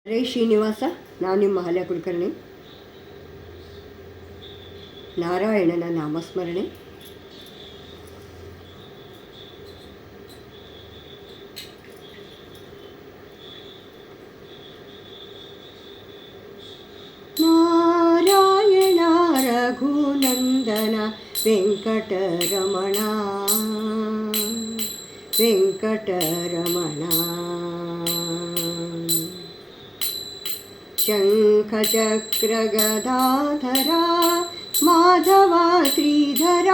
ರೇ ಶ್ರೀನಿವಾಸ. ನಾನು ನಿಮ್ಮ ಮಹಾಲಯ ಕುಲಕರ್ಣಿ. ನಾರಾಯಣನ ನಾಮಸ್ಮರಣೆ. ನಾರಾಯಣ ರಘುನಂದನ ವೆಂಕಟರಮಣ ವೆಂಕಟರಮಣ. ಶಂಖಚಕ್ರ ಗದಾಧರ ಮಾಧವ ಶ್ರೀಧರ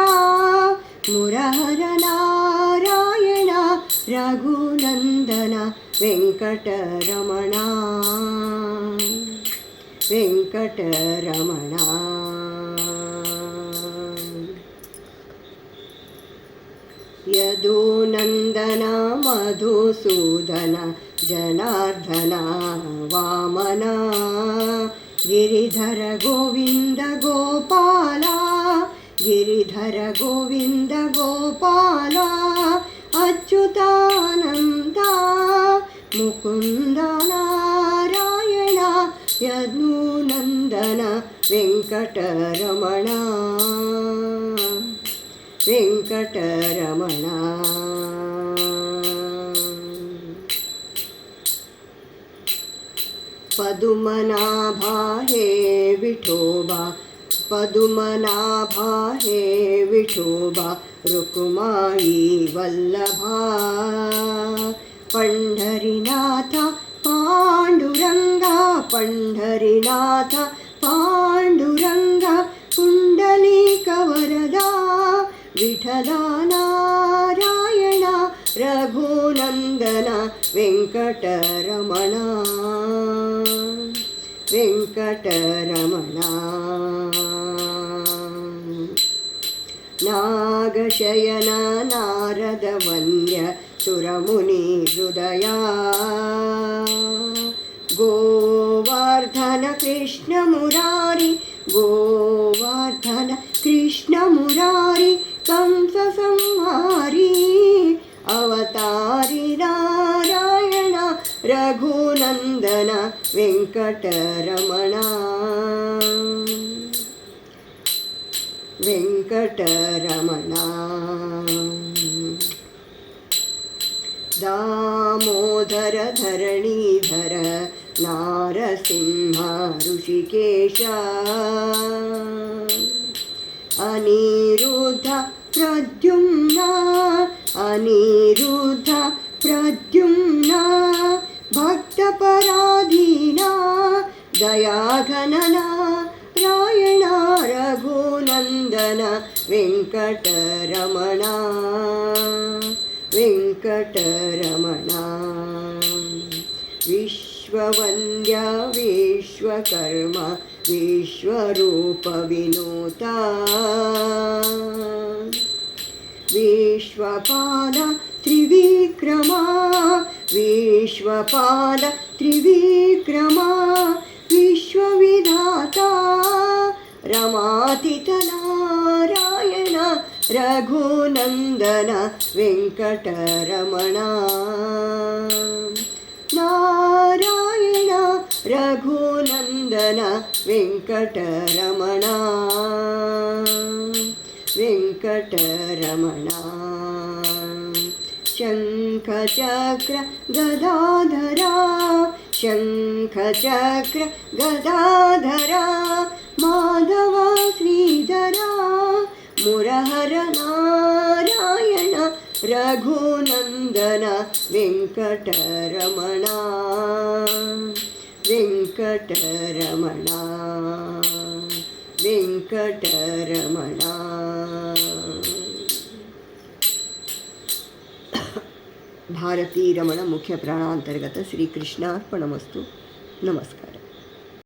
ಮುರಹರ ನಾರಾಯಣ ರಘುನಂದನ ವೆಂಕಟರಮಣ ವೆಂಕಟರಮಣ. ಯದುನಂದನ ಮಧುಸೂದನ ಜನಾರ್ದನ ವಾಮನ ಗಿರಿಧರ ಗೋವಿಂದ ಗೋಪಾಲ ಗಿರಿಧರ ಗೋವಿಂದ ಗೋಪಾಲ ಅಚ್ಯುತಾನಂದ ಮುಕುಂದ ನಾರಾಯಣ ಯದುನಂದನ ವೆಂಕಟರಮಣ ವೆಂಕಟರಮಣ. ಪದುಮನಾಭ ಹೇ ವಿಠೋಬಾ ಪದುಮನಾಭ ಹೇ ವಿಠೋಬಾ ರುಕುಮಾಯಿ ವಲ್ಲಭ ಪಂಢರಿನಾಥ ಪಾಂಡುರಂಗ ಪಂಢರಿನಾಥ ಪಾಂಡುರಂಗ ಪುಂಡಲೀಕ ವರದ ವಿಠಲ ನಾರಾಯಣ ರಘುನಂದನ ವೆಂಕಟರಮಣ ವೆಂಕಟರಮಣ. ನಾಗಶಯನ ನಾರದ ವಂದ್ಯ ಸುರಮುನಿ ಹೃದಯ ಗೋವರ್ಧನ ಕೃಷ್ಣ ಮುರಾರಿ ಗೋವರ್ಧನ ಕೃಷ್ಣ ಮುರಾರಿ ಕಂಸ ಸಂಹಾರಿ ಅವತಾರಿ ನಾರಾಯಣ ರಘುನಂದನ ವೆಂಕಟರಮಣ ವೆಂಕಟರಮಣ. ದಾಮೋದರ ಧರಣೀಧರ ನಾರಸಿಂಹ ಋಷಿಕೇಶ ಅನಿರುದ್ಧ ಪ್ರದ್ಯುಮ್ನ ಅನಿರುದ್ಧ ಪ್ರದ್ಯುಮ್ನ ಭಕ್ತಪರಾಧೀನ ದಯಾಘನ ನಾರಾಯಣ ರಘುನಂದನ ವೆಂಕಟರಮಣ ವೆಂಕಟರಮಣ. ವಿಶ್ವವಂದ್ಯ ವಿಶ್ವಕರ್ಮ ವಿಶ್ವರೂಪ ವಿನೂತ ವಿಶ್ವಪಾಲ ತ್ರಿವಿಕ್ರಮ ವಿಶ್ವಪಾಲ ತ್ರಿವಿಕ್ರಮ ವಿಶ್ವವಿಧಾತ ರಮಾತೀತ ನಾರಾಯಣ ರಘುನಂದನ ವೆಂಕಟರಮಣ ನಾರಾಯಣ ರಘುನಂದನ ವೆಂಕಟರಮಣ ವೆಂಕಟರಮಣ. ಶಂಖಚಕ್ರ ಗದಾಧರ ಶಂಖಚಕ್ರ ಗದಾಧರ ಮಾಧವ ಶ್ರೀಧರ ಮುರಹರ ನಾರಾಯಣ ರಘುನಂದನ ವೆಂಕಟರಮಣ ವೆಂಕಟರಮಣ ವೆಂಕಟರಮಣ. ಭಾರತೀ ರಮಣ ಮುಖ್ಯ ಪ್ರಾಣಾಂತರ್ಗತ ಶ್ರೀಕೃಷ್ಣಾರ್ಪಣಮಸ್ತು. ನಮಸ್ಕಾರ.